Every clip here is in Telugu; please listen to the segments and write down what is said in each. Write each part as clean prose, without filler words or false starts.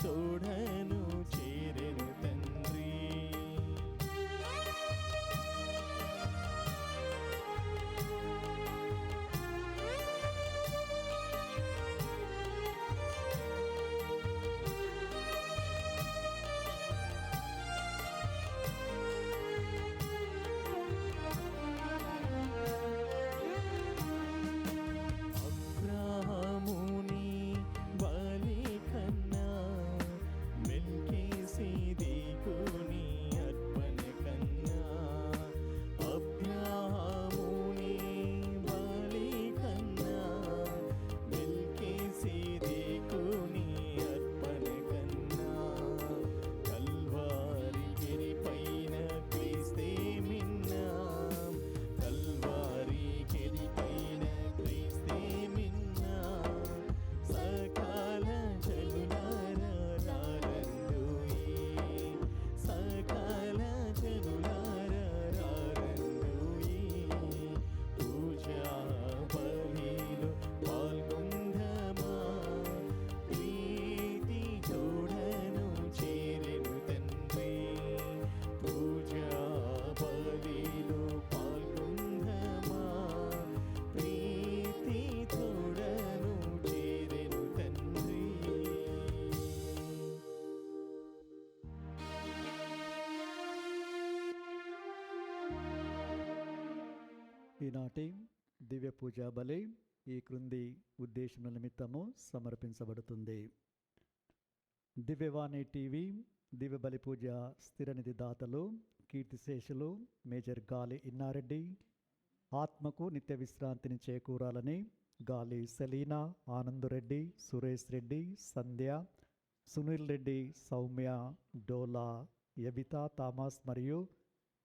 తోడను చేరెను తండ్రి. అబ్రాహాముని బలి కన్నా మెల్కీసెదెకుని అర్పణ కన్నా, అబ్రాహాముని బలి కన్నా మెల్కీసెదెకుని అర్పణ కన్నా, కల్వారి గిరిపైన క్రీస్తే మిన్నా, కల్వారి గిరిపైన క్రీస్తే మిన్నా, సకల జనులారా రారండోయి, సకల జనులారా రారండోయి, పూజా బలిలో పాల్గొందమా, ప్రీతి తోడను చేరెను తండ్రి. పూజా బలిలో పాల్గొందమా, ప్రీతి తోడను చేరెను తండ్రి. ఈనాటి దివ్య పూజా బలి ఈ క్రింది ఉద్దేశం నిమిత్తము సమర్పించబడుతుంది. దివ్యవాణి టీవీ దివ్య బలి పూజ స్థిరనిధి దాతలు కీర్తిశేషులు మేజర్ గాలి ఇన్నారెడ్డి ఆత్మకు నిత్య విశ్రాంతిని చేకూరాలని గాలి సెలీనా, ఆనందరెడ్డి, సురేష్ రెడ్డి, సంధ్య, సునీల్ రెడ్డి, సౌమ్య, డోలా, యబితా థామస్ మరియు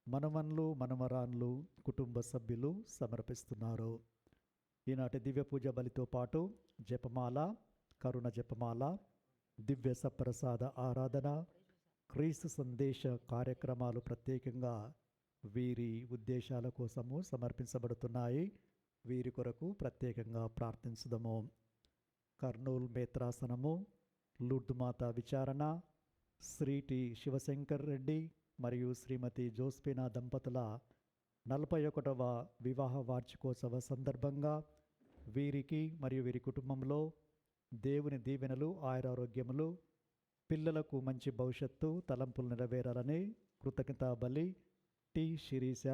మనమన్లు మనమరాన్లు కుటుంబ సభ్యులు సమర్పిస్తున్నారు. ఈనాటి దివ్య పూజ బలితో పాటు జపమాల, కరుణ జపమాల, దివ్య సప్రసాద ఆరాధన, క్రీస్తు సందేశ కార్యక్రమాలు ప్రత్యేకంగా వీరి ఉద్దేశాల కోసము సమర్పించబడుతున్నాయి. వీరి కొరకు ప్రత్యేకంగా ప్రార్థించుదము. కర్నూలు మేత్రాసనము, లూర్దుమాత విచారణ, శ్రీ టి శివశంకర్ రెడ్డి మరియు శ్రీమతి జోస్పినా దంపతుల 41వ వివాహ వార్షికోత్సవ సందర్భంగా వీరికి మరియు వీరి కుటుంబంలో దేవుని దీవెనలు, ఆయురారోగ్యములు, పిల్లలకు మంచి భవిష్యత్తు, తలంపులు నెరవేరాలని కృతజ్ఞతా బలి T Sirisha,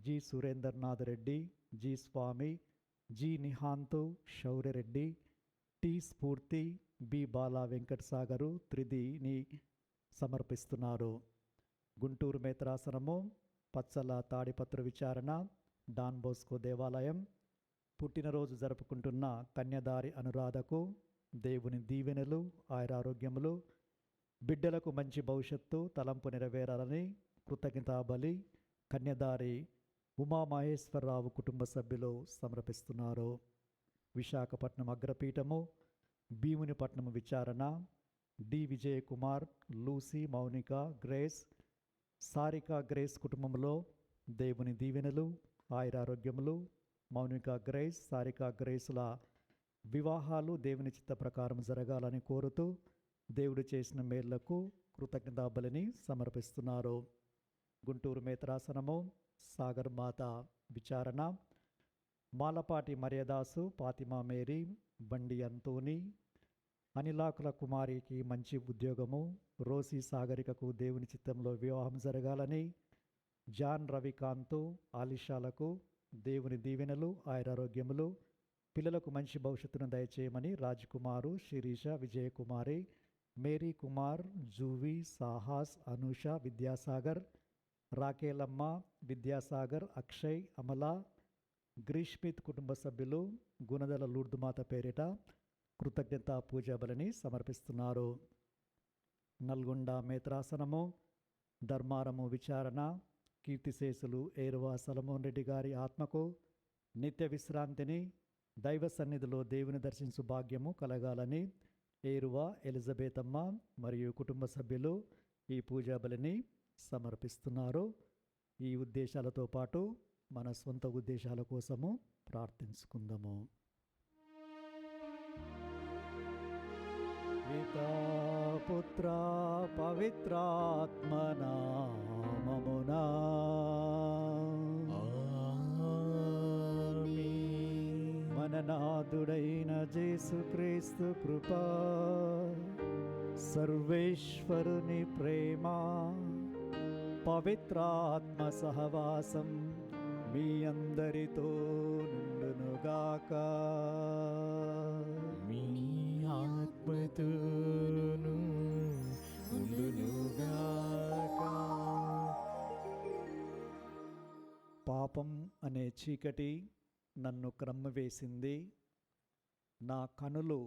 G Surendranath Reddy, G Swamy, G Nihanthu, Shaurya Reddy, T Spoorthi, B Bala Venkata Sagar త్రిదిని సమర్పిస్తున్నారు. గుంటూరు మేత్రాసనము, పచ్చల తాడిపత్ర విచారణ, డాన్ బోస్కో దేవాలయం పుట్టినరోజు జరుపుకుంటున్న కన్యదారి అనురాధకు దేవుని దీవెనలు, ఆయురారోగ్యములు, బిడ్డలకు మంచి భవిష్యత్తు, తలంపు నెరవేరాలని కృతజ్ఞతా బలి కన్యదారి ఉమామహేశ్వరరావు కుటుంబ సభ్యులు సమర్పిస్తున్నారు. విశాఖపట్నం అగ్రపీఠము, భీమునిపట్నం విచారణ, D Vijayakumar, Lucy, Mounika, Grace, Sarika Grace కుటుంబంలో దేవుని దీవెనలు, ఆయురారోగ్యములు, మౌనిక గ్రేస్, సారిక గ్రేసుల వివాహాలు దేవుని చిత్త ప్రకారం జరగాలని కోరుతూ దేవుడు చేసిన మేళ్లకు కృతజ్ఞతా బలిని సమర్పిస్తున్నారు. గుంటూరు మేత్రాసనము, సాగర్ మాత విచారణ, మాలపాటి మర్యాదాసు, ఫాతిమా మేరీ, బండి అంతోని, అనిలాకుల కుమారికి మంచి ఉద్యోగము, రోసి సాగరికకు దేవుని చిత్తంలో వివాహం జరగాలని, జాన్ రవికాంత్, ఆలిషాలకు దేవుని దీవెనలు, ఆయురారోగ్యములు, పిల్లలకు మంచి భవిష్యత్తును దయచేయమని రాజ్కుమారు, శిరీష, విజయకుమారి, మేరీ కుమార్, జూవి, సాహాస్, అనూష, విద్యాసాగర్, రాకేలమ్మ, విద్యాసాగర్, అక్షయ్, అమల, గ్రీష్మిత్ కుటుంబ సభ్యులు గుణదల లూర్దుమాత పేరిట కృతజ్ఞతా పూజా బలిని సమర్పిస్తున్నారు. నల్గొండ మేత్రాసనము, ధర్మారము విచారణ, కీర్తిశేషులు ఏరువా సలమోన్ రెడ్డి గారి ఆత్మకు నిత్య విశ్రాంతిని, దైవ సన్నిధిలో దేవుని దర్శించు భాగ్యము కలగాలని ఏరువా ఎలిజబెతమ్మ మరియు కుటుంబ సభ్యులు ఈ పూజా బలిని సమర్పిస్తున్నారు. ఈ ఉద్దేశాలతో పాటు మన సొంత ఉద్దేశాల కోసము ప్రార్థించుకుందాము. పితా పుత్ర పవిత్రాత్మ నామమునా. ఆమేన్. మన నాథుడైన యేసుక్రీస్తు కృపా, సర్వేశ్వరుని ప్రేమ, పవిత్రాత్మ సహవాసం మీ అందరితో నుండునుగాక. మీ ఆత్మతోను ఉండునుగాక. పాపం అనే చీకటి నన్ను క్రమ్మివేసింది. నా కనులు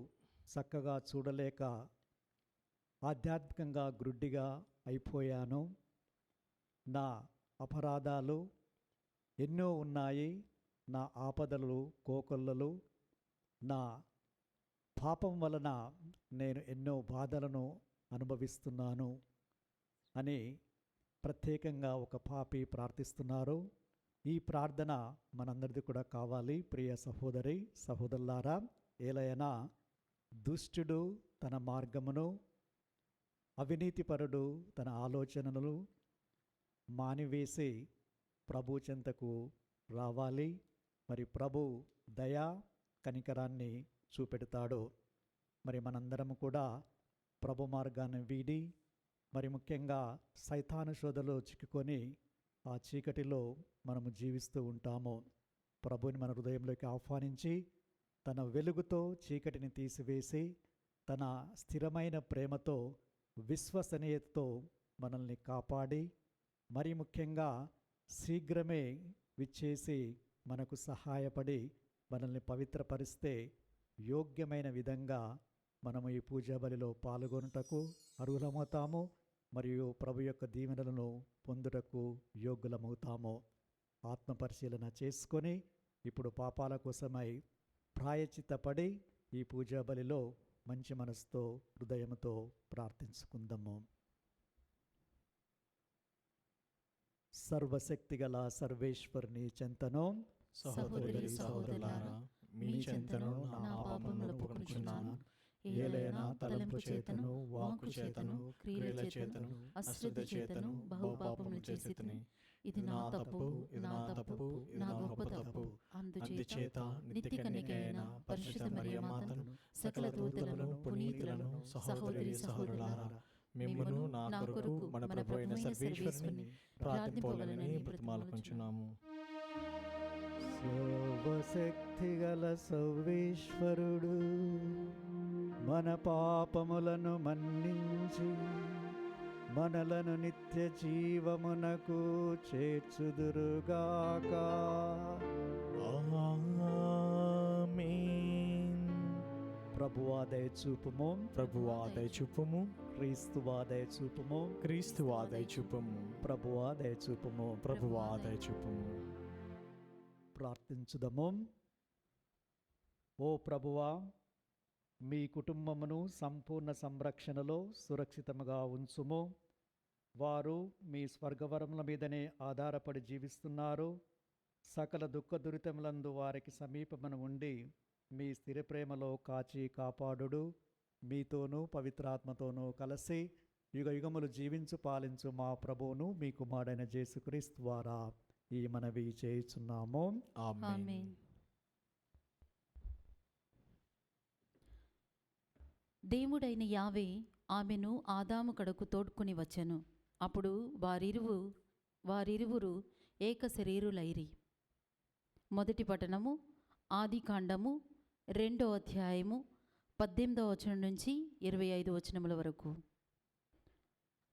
చక్కగా చూడలేక ఆధ్యాత్మికంగా గ్రుడ్డిగా అయిపోయాను. నా అపరాధాలు ఎన్నో ఉన్నాయి. నా ఆపదలు కోకొల్లలు, నా పాపం వలన నేను ఎన్నో బాధలను అనుభవిస్తున్నాను అని ప్రత్యేకంగా ఒక పాపి ప్రార్థిస్తున్నారు. ఈ ప్రార్థన మనందరిది కూడా కావాలి. ప్రియ సహోదరి సహోదరులారా, ఏలైనా దుష్టుడు తన మార్గమును, అవినీతిపరుడు తన ఆలోచనలు మానివేసి ప్రభు చెంతకు రావాలి. మరి ప్రభు దయా కనికరాన్ని చూపెడతాడు. మరి మనందరం కూడా ప్రభు మార్గాన్ని వీడి, మరి ముఖ్యంగా సైతాను శోధలో చిక్కుకొని ఆ చీకటిలో మనము జీవిస్తూ ఉంటాము. ప్రభుని మన హృదయంలోకి ఆహ్వానించి తన వెలుగుతో చీకటిని తీసివేసి తన స్థిరమైన ప్రేమతో విశ్వసనీయతతో మనల్ని కాపాడి, మరి ముఖ్యంగా శీఘ్రమే విచ్చేసి మనకు సహాయపడి మనల్ని పవిత్రపరిస్తే యోగ్యమైన విధంగా మనము ఈ పూజా బలిలో పాల్గొనుటకు అర్హులమవుతాము. మరియు ప్రభు యొక్క దీవెనలను పొందుటకు యోగ్యులమవుతాము. ఆత్మపరిశీలన చేసుకొని ఇప్పుడు పాపాల కోసమై ప్రాయచిత్తపడి ఈ పూజా బలిలో మంచి మనసుతో హృదయంతో ప్రార్థించుకుందాము. సర్వశక్తిగల సర్వేశ్వరుని చెంతను, సహోదరి సహోదరులారా, మీ చెంతను నా పాపములను ఒప్పుకొనుచున్నాను. ఏలైనా తలంపు చేతను, వాక్కు చేతను, క్రియల చేతను, అశ్రద్ధ చేతను బహుపాపములు చేసితిని. ఇది నా తప్పు, ఇది నా తప్పు, ఇది నా గొప్ప తప్పు. అందుచేత నిత్య కన్యకైన పరిశుద్ధ మరియ మాతను, సకల దూతలను, పునీతులను, సహోదరి సహోదరులారా, మిమ్మును నా కొరకు మన ప్రభు అయిన సర్వేశ్వరుని ప్రార్థింపవలెనని బ్రతిమాలుకొంచున్నాము. సర్వశక్తిగల సర్వేశ్వరుడు మన పాపములను మన్నించి మనలను నిత్య జీవమునకు చేర్చుదురుగాక. ఆమేన్. ప్రభువా దయచూపుము, ప్రభువా దయచూపుము, క్రీస్తువా దయచూపుము, క్రీస్తువా దయచూపుము, ప్రభువా దయచూపుము. ప్రభువా దయచూపుము. ప్రార్థించుదము. ఓ ప్రభువా, మీ కుటుంబమును సంపూర్ణ సంరక్షణలో సురక్షితముగా ఉంచుము. వారు మీ స్వర్గవరముల మీదనే ఆధారపడి జీవిస్తున్నారు. సకల దుఃఖ దురితములందు వారికి సమీపమున ఉండి మీ స్థిర ప్రేమలో కాచి కాపాడుడు. మీతోనూ పవిత్రాత్మతోనూ కలిసి యుగ యుగములు జీవించు పాలించు మా ప్రభువును మీ కుమారుడైన యేసుక్రీస్తు ద్వారా ఈ మనవి చేయుచున్నాము. ఆమేన్. దేవుడైన యావే ఆమెను ఆదాము కడకు తోడ్కొని వచ్చెను. అప్పుడు వారిరువురు ఏక శరీరులైరి. మొదటి పట్టణము ఆదికాండము 2వ అధ్యాయము 18వ వచనం నుంచి 25వ వచనముల వరకు.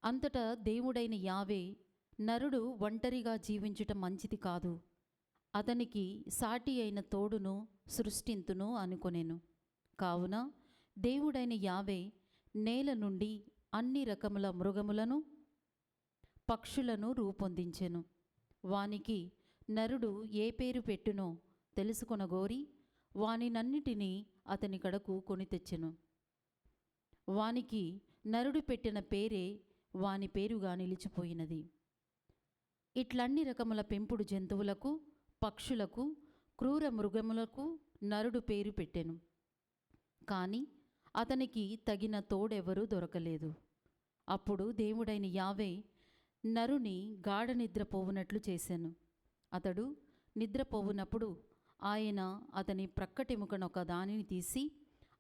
అంతటా దేవుడైన యావే నరుడు ఒంటరిగా జీవించుట మంచిది కాదు, అతనికి సాటి అయిన తోడును సృష్టింతును అనుకొనెను. కావున దేవుడైన యావే నేల నుండి అన్ని రకముల మృగములను పక్షులను రూపొందించెను. వానికి నరుడు ఏ పేరు పెట్టునో తెలుసుకొనగోరి వానినన్నిటినీ అతని కడకు కొని తెచ్చెను. వానికి నరుడు పెట్టిన పేరే వాని పేరుగా నిలిచిపోయినది. ఇట్లన్ని రకముల పెంపుడు జంతువులకు, పక్షులకు, క్రూర మృగములకు నరుడు పేరు పెట్టెను. కానీ అతనికి తగిన తోడెవరూ దొరకలేదు. అప్పుడు దేవుడైన యావే నరుని గాఢ నిద్రపోవునట్లు చేశాను. అతడు నిద్రపోవునప్పుడు ఆయన అతని ప్రక్కటెముకనొక దానిని తీసి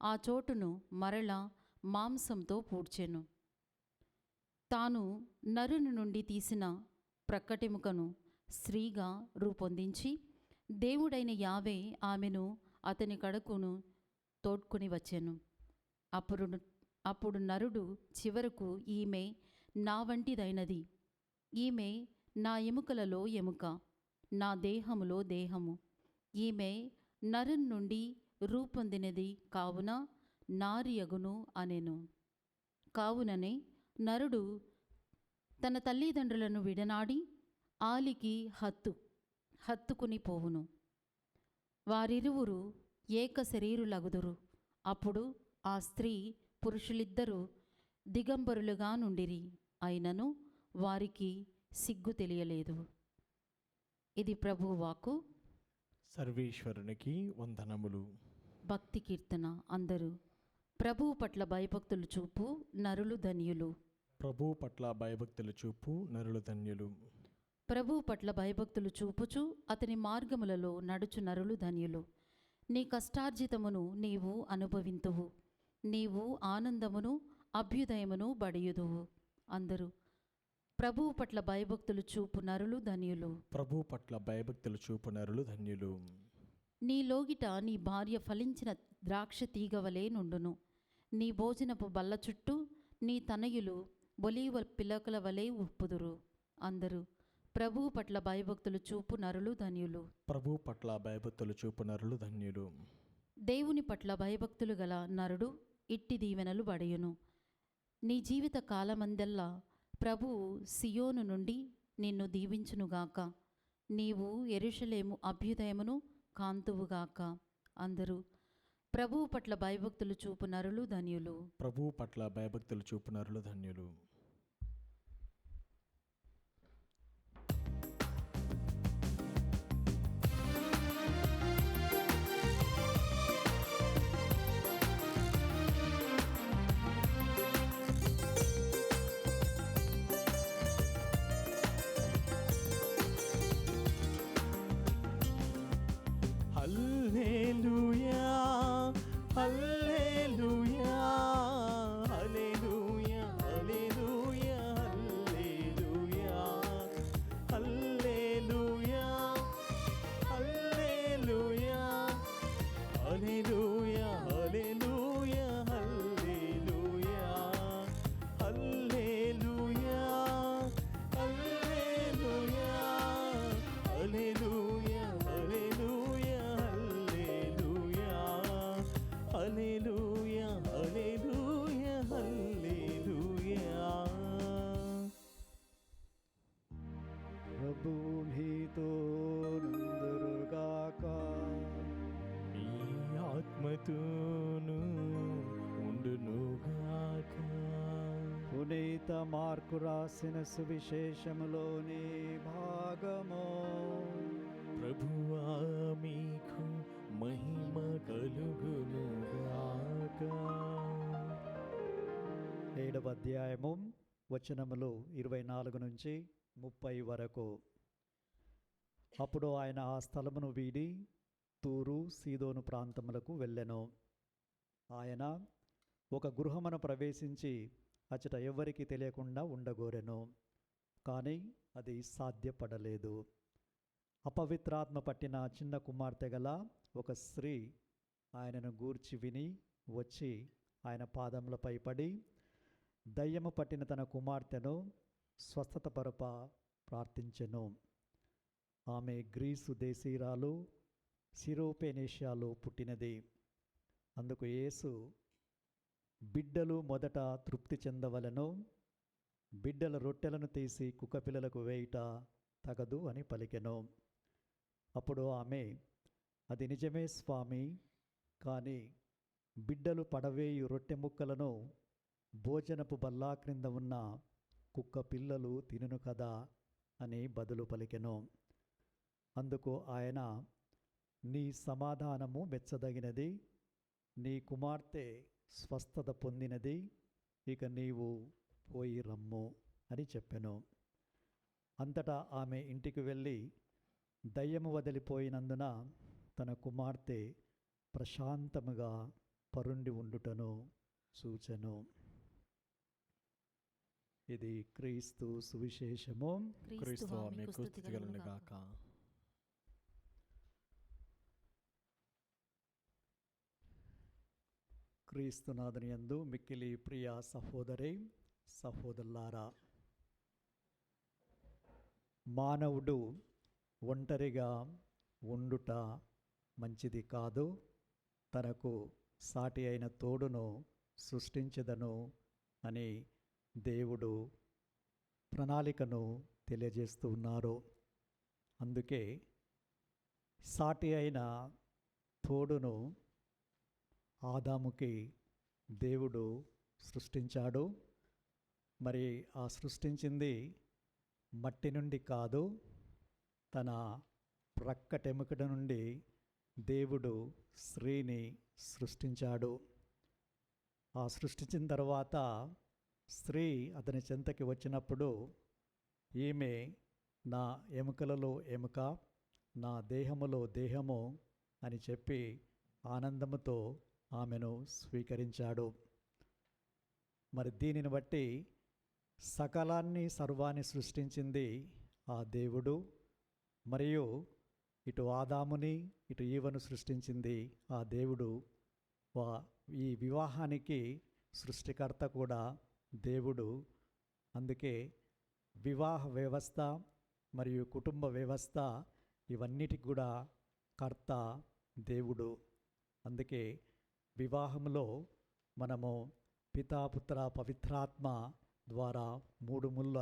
ఆ చోటును మరలా మాంసంతో పూడ్చెను. తాను నరుని నుండి తీసిన ప్రక్కటెముకను స్త్రీగా రూపొందించి దేవుడైన యావే ఆమెను అతని కడకును తోడ్కొని వచ్చెను. అప్పుడు నరుడు చివరకు, ఈమె నా వంటిదైనది, ఈమె నా ఎముకలలో ఎముక, నా దేహములో దేహము, ఈమె నరుని నుండి రూపొందినది కావున నారియగును అనెను. కావుననే నరుడు తన తల్లిదండ్రులను విడనాడి ఆలికి హత్తుకుని పోవును. వారిరువురు ఏక శరీరులగుదురు. అప్పుడు ఆ స్త్రీ పురుషులిద్దరూ దిగంబరులుగా నుండిరి, అయినను వారికి సిగ్గు తెలియలేదు. ఇది ప్రభువు వాక్కు. సర్వేశ్వరునికి వందనములు. భక్తి కీర్తన. అందరూ ప్రభువు పట్ల భయభక్తులు చూపు నరులు ధన్యులు. ప్రభువు పట్ల భయభక్తులు చూపు నరులు ధన్యులు. ప్రభువు పట్ల భయభక్తులు చూపుచు అతని మార్గములలో నడుచు నరులు ధన్యులు. నీ కష్టార్జితమును నీవు అనుభవింతువు, నీవు ఆనందమును అభ్యుదయమును బడియుదువు. అందరూ ప్రభువు పట్ల భయభక్తులు చూపు నరులు ధన్యులు. ప్రభువు పట్ల భయభక్తులు చూపు నరులు ధన్యులు. నీ లోగిట నీ భార్య ఫలించిన ద్రాక్ష తీగవలే నుండును. నీ భోజనపు బల్ల చుట్టూ నీ తనయులు ఒలీవ పిలకల వలె ఉప్పుదురు. అందరూ ప్రభువు పట్ల భయభక్తులు చూపు నరులు ధన్యులు. ప్రభువు పట్ల భయభక్తులు చూపు నరులు ధన్యులు. దేవుని పట్ల భయభక్తులు గల నరుడు ఇట్టి దీవెనలు బడయును. నీ జీవిత కాలమందెల్లా ప్రభువు సియోను నుండి నిన్ను దీవించునుగాక. నీవు యెరూషలేము అభ్యుదయమును కాంతువుగాక. అందరూ ప్రభువు పట్ల భయభక్తులు చూపు నరులు ధన్యులు. ప్రభువు పట్ల భయభక్తులు చూపు నరులు ధన్యులు. హల్లెలూయా హల్లెలూయా హల్లెలూయా హల్లెలూయా హల్లెలూయా హల్లెలూయా హల్లెలూయా హల్లెలూయా హల్లెలూయా హల్లెలూయా హల్లెలూయా హల్లెలూయా హల్లెలూయా హల్లెలూయా హల్లెలూయా. ప్రభువు మీతో నుందురుగాక. నీ ఆత్మతోను ఉండునుగాక. పునీత మార్కు రాసిన సువిశేషములోని భాగము. ప్రభువా మీకు మహిమ కలుగునుగాక. 7వ అధ్యాయము వచనములు 24 నుంచి 30 వరకు. అప్పుడు ఆయన ఆ స్థలమును వీడి తూరు సీదోను ప్రాంతములకు వెళ్ళెను. ఆయన ఒక గృహమును ప్రవేశించి అచట ఎవ్వరికీ తెలియకుండా ఉండగోరెను. కానీ అది సాధ్యపడలేదు. అపవిత్రాత్మ పట్టిన చిన్న కుమార్తె గల ఒక స్త్రీ ఆయనను గూర్చి విని వచ్చి ఆయన పాదములపై పడి దయ్యము పట్టిన తన కుమార్తెను స్వస్థతపరప ప్రార్థించెను. ఆమె గ్రీసు దేశీయురాలు, సిరోపేనేషియాలో పుట్టినది. అందుకు యేసు, బిడ్డలు మొదట తృప్తి చెందవలెను, బిడ్డల రొట్టెలను తీసి కుక్కపిల్లలకు వేయుట తగదు అని పలికెను. అప్పుడు ఆమె, అది నిజమే స్వామి, కానీ బిడ్డలు పడవేయు రొట్టె ముక్కలను భోజనపు బల్లా క్రింద ఉన్న కుక్క పిల్లలు తినును కదా అని బదులు పలికెను. అందుకు ఆయన, నీ సమాధానము మెచ్చదగినది, నీ కుమార్తె స్వస్థత పొందినది, ఇక నీవు పోయి రమ్ము అని చెప్పెను. అంతటా ఆమె ఇంటికి వెళ్ళి దయ్యము వదిలిపోయినందున తన కుమార్తె ప్రశాంతముగా పరుండి ఉండుటను చూచెను. ఇది క్రీస్తు సువిశేషము. క్రీస్తు మీకు స్తుతి కలుగును గాక. క్రీస్తునాథుని యందు మిక్కిలి ప్రియ సహోదరి సహోదరులారా, మానవుడు ఒంటరిగా ఉండుట మంచిది కాదు. తనకు సాటి అయిన తోడును సృష్టించదను అని దేవుడు ప్రణాళికను తెలియజేస్తూ ఉన్నారు. అందుకే సాటి అయిన తోడును ఆదాముకి దేవుడు సృష్టించాడు. మరి ఆ సృష్టించింది మట్టి నుండి కాదు, తన ప్రక్కటెముకట నుండి దేవుడు స్త్రీని సృష్టించాడు. ఆ సృష్టించిన తర్వాత స్త్రీ అతని చెంతకి వచ్చినప్పుడు ఈమె నా ఎముకలలో ఎముక, నా దేహములో దేహము అని చెప్పి ఆనందముతో ఆమెను స్వీకరించాడు. మరి దీనిని బట్టి సకలాన్ని సర్వాన్ని సృష్టించింది ఆ దేవుడు, మరియు ఇటు ఆదాముని ఇటు ఈవను సృష్టించింది ఆ దేవుడు. ఈ వివాహానికి సృష్టికర్త కూడా దేవుడు. అందుకే వివాహ వ్యవస్థ మరియు కుటుంబ వ్యవస్థ ఇవన్నిటికి కూడా కర్త దేవుడు. అందుకే వివాహంలో మనము పితాపుత్ర పవిత్రాత్మ ద్వారా 3 ముళ్ళ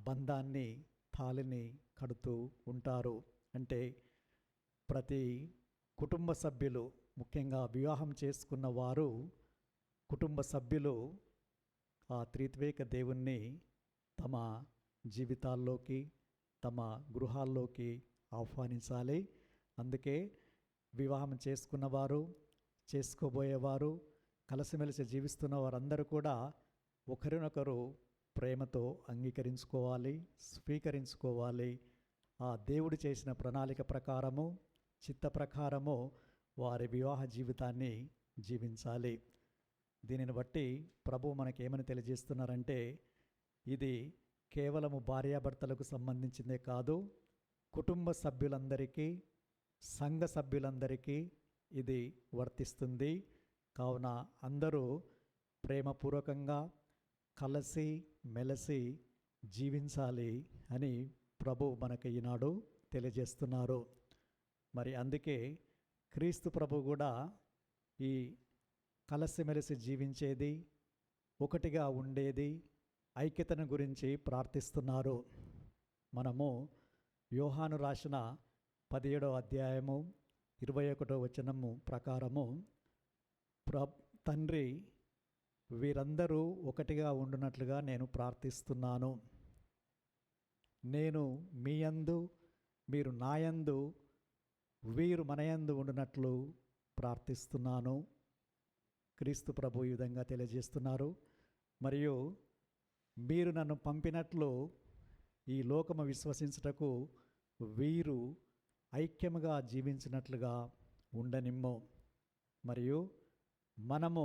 బంధాన్ని తాళిని కడుతూ ఉంటారు. అంటే ప్రతి కుటుంబ సభ్యులు, ముఖ్యంగా వివాహం చేసుకున్న వారు కుటుంబ సభ్యులు ఆ త్రిత్వేక దేవుణ్ణి తమ జీవితాల్లోకి తమ గృహాల్లోకి ఆహ్వానించాలి. అందుకే వివాహం చేసుకున్నవారు, చేసుకోబోయేవారు, కలిసిమెలిసి జీవిస్తున్న వారందరూ కూడా ఒకరినొకరు ప్రేమతో అంగీకరించుకోవాలి, స్వీకరించుకోవాలి. ఆ దేవుడు చేసిన ప్రణాళిక ప్రకారము, చిత్త ప్రకారము వారి వివాహ జీవితాన్ని జీవించాలి. దీనిని బట్టి ప్రభు మనకేమని తెలియజేస్తున్నారంటే, ఇది కేవలము భార్యాభర్తలకు సంబంధించిందే కాదు, కుటుంబ సభ్యులందరికీ, సంఘ సభ్యులందరికీ ఇది వర్తిస్తుంది. కావున అందరూ ప్రేమపూర్వకంగా కలిసి మెలిసి జీవించాలి అని ప్రభు మనకు ఈనాడు తెలియజేస్తున్నారు. మరి అందుకే క్రీస్తు ప్రభు కూడా ఈ కలిసిమెలిసి జీవించేది, ఒకటిగా ఉండేది, ఐక్యతను గురించి ప్రార్థిస్తున్నారు. మనము యోహాను రాసిన 17వ అధ్యాయము 21వ వచనము ప్రకారము, తండ్రి వీరందరూ ఒకటిగా ఉండునట్లుగా నేను ప్రార్థిస్తున్నాను. నేను మీ యందు, మీరు నాయందు, వీరు మనయందు ఉండునట్లు ప్రార్థిస్తున్నాను. క్రీస్తు ప్రభు ఈ విధంగా తెలియజేస్తున్నారు. మరియు మీరు నన్ను పంపినట్లు ఈ లోకము విశ్వసించుటకు వీరు ఐక్యముగా జీవించినట్లుగా ఉండనిమ్ము. మరియు మనము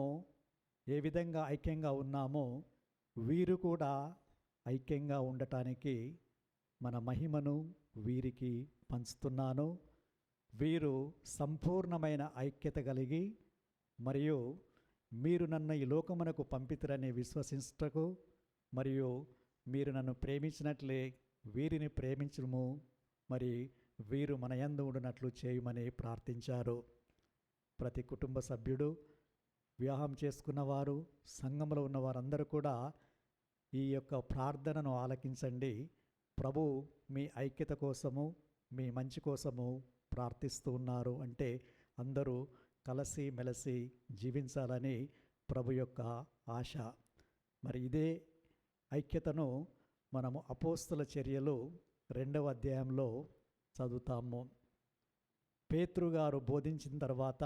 ఏ విధంగా ఐక్యంగా ఉన్నామో వీరు కూడా ఐక్యంగా ఉండటానికి మన మహిమను వీరికి పంచుతున్నాను. వీరు సంపూర్ణమైన ఐక్యత కలిగి, మరియు మీరు నన్ను ఈ లోకమునకు పంపితురని విశ్వసించుటకు, మరియు మీరు నన్ను ప్రేమించినట్లే వీరిని ప్రేమించుము, మరి వీరు మన యందు ఉండునట్లు చేయమని ప్రార్థించారు. ప్రతి కుటుంబ సభ్యుడు, వివాహం చేసుకున్నవారు, సంఘంలో ఉన్న వారందరూ కూడా ఈ యొక్క ప్రార్థనను ఆలకించండి. ప్రభు మీ ఐక్యత కోసము, మీ మంచి కోసము ప్రార్థిస్తూ ఉన్నారు. అంటే అందరూ కలిసి మెలిసి జీవించాలని ప్రభు యొక్క ఆశ. మరి ఇదే ఐక్యతను మనము అపోస్తల చర్యలు 2వ అధ్యాయంలో చదువుతాము. పేతురు గారు బోధించిన తర్వాత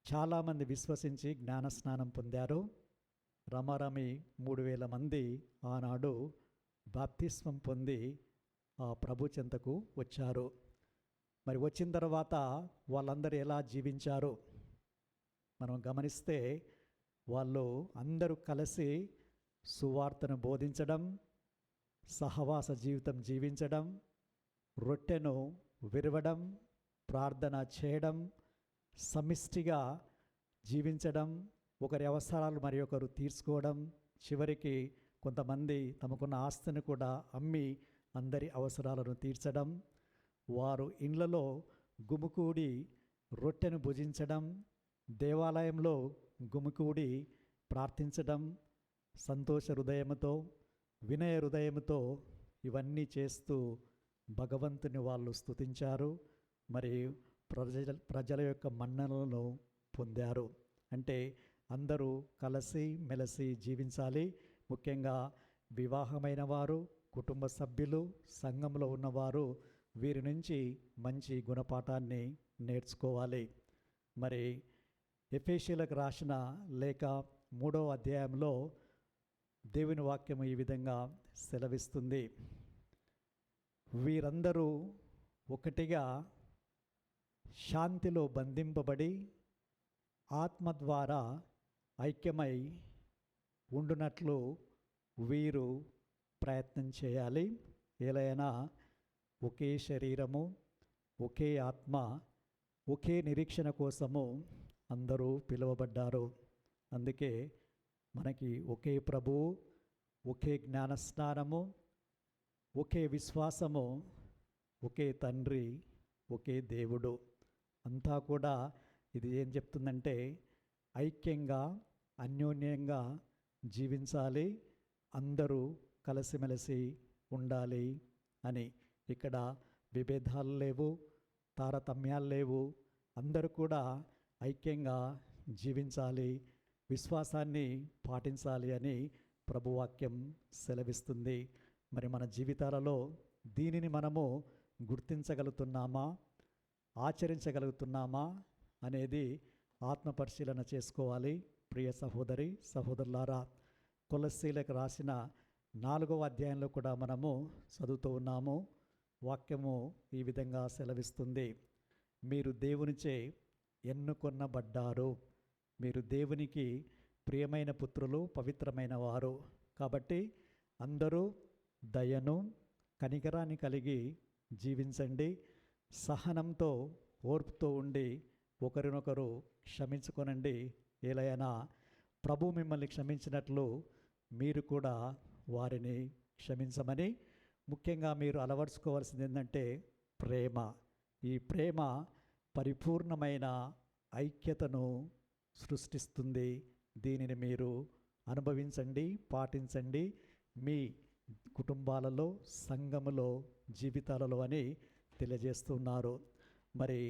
చాలామంది విశ్వసించి జ్ఞానస్నానం పొందారు. రమారమి 3,000 మంది ఆనాడు బాప్తిస్మం పొంది ఆ ప్రభు చెంతకు వచ్చారు. మరి వచ్చిన తర్వాత వాళ్ళందరూ ఎలా జీవించారు మనం గమనిస్తే, వాళ్ళు అందరూ కలిసి సువార్తను బోధించడం, సహవాస జీవితం జీవించడం, రొట్టెను విరవడం, ప్రార్థన చేయడం, సమిష్టిగా జీవించడం, ఒకరి అవసరాలు మరి ఒకరు తీర్చుకోవడం, చివరికి కొంతమంది తమకున్న ఆస్తిని కూడా అమ్మి అందరి అవసరాలను తీర్చడం, వారు ఇండ్లలో గుమికూడి రొట్టెను భుజించడం, దేవాలయంలో గుమికూడి ప్రార్థించడం, సంతోష హృదయముతో వినయ హృదయముతో ఇవన్నీ చేస్తూ భగవంతుని వాళ్ళు స్తుతించారు. మరి ప్రజల యొక్క మన్ననలను పొందారు. అంటే అందరూ కలిసి మెలిసి జీవించాలి. ముఖ్యంగా వివాహమైన వారు, కుటుంబ సభ్యులు, సంఘంలో ఉన్నవారు వీరి నుంచి మంచి గుణపాఠాన్ని నేర్చుకోవాలి. మరి ఎఫెసీయులకు రాసిన లేఖ 3వ అధ్యాయంలో దేవుని వాక్యము ఈ విధంగా సెలవిస్తుంది. వీరందరూ ఒకటిగా శాంతిలో బంధింపబడి ఆత్మ ద్వారా ఐక్యమై ఉండునట్లు వీరు ప్రయత్నం చేయాలి. ఏలైనా ఒకే శరీరము, ఒకే ఆత్మ, ఒకే నిరీక్షణ కోసము అందరూ పిలువబడ్డారు. అందుకే మనకి ఒకే ప్రభువు, ఒకే జ్ఞానస్నానము, ఒకే విశ్వాసము, ఒకే తండ్రి, ఒకే దేవుడు. అంతా కూడా ఇది ఏం చెప్తుందంటే ఐక్యంగా అన్యోన్యంగా జీవించాలి, అందరూ కలిసిమెలిసి ఉండాలి అని. ఇక్కడ విభేదాలు లేవు, తారతమ్యాలు లేవు, అందరూ కూడా ఐక్యంగా జీవించాలి, విశ్వాసాన్ని పాటించాలి అని ప్రభువాక్యం సెలవిస్తుంది. మరి మన జీవితాలలో దీనిని మనము గుర్తించగలుగుతున్నామా, ఆచరించగలుగుతున్నామా అనేది ఆత్మపరిశీలన చేసుకోవాలి. ప్రియ సహోదరి సహోదరులారా, కొలస్సీలకు రాసిన 4వ అధ్యాయంలో కూడా మనము చదువుతూ ఉన్నాము. వాక్యము ఈ విధంగా సెలవిస్తుంది. మీరు దేవునిచే ఎన్నుకొనబడ్డారు, మీరు దేవునికి ప్రియమైన పుత్రులు, పవిత్రమైన వారు. కాబట్టి అందరూ దయను కనికరాన్ని కలిగి జీవించండి, సహనంతో ఓర్పుతో ఉండి ఒకరినొకరు క్షమించుకొనండి. ఏలైనా ప్రభు మిమ్మల్ని క్షమించినట్లు మీరు కూడా వారిని క్షమించమని. ముఖ్యంగా మీరు అలవర్చుకోవాల్సింది ఏంటంటే ప్రేమ. ఈ ప్రేమ పరిపూర్ణమైన ఐక్యతను సృష్టిస్తుంది. దీనిని మీరు అనుభవించండి, పాటించండి మీ కుటుంబాలలో, సంఘములో, జీవితాలలో అని తెలియజేస్తున్నారు. మరి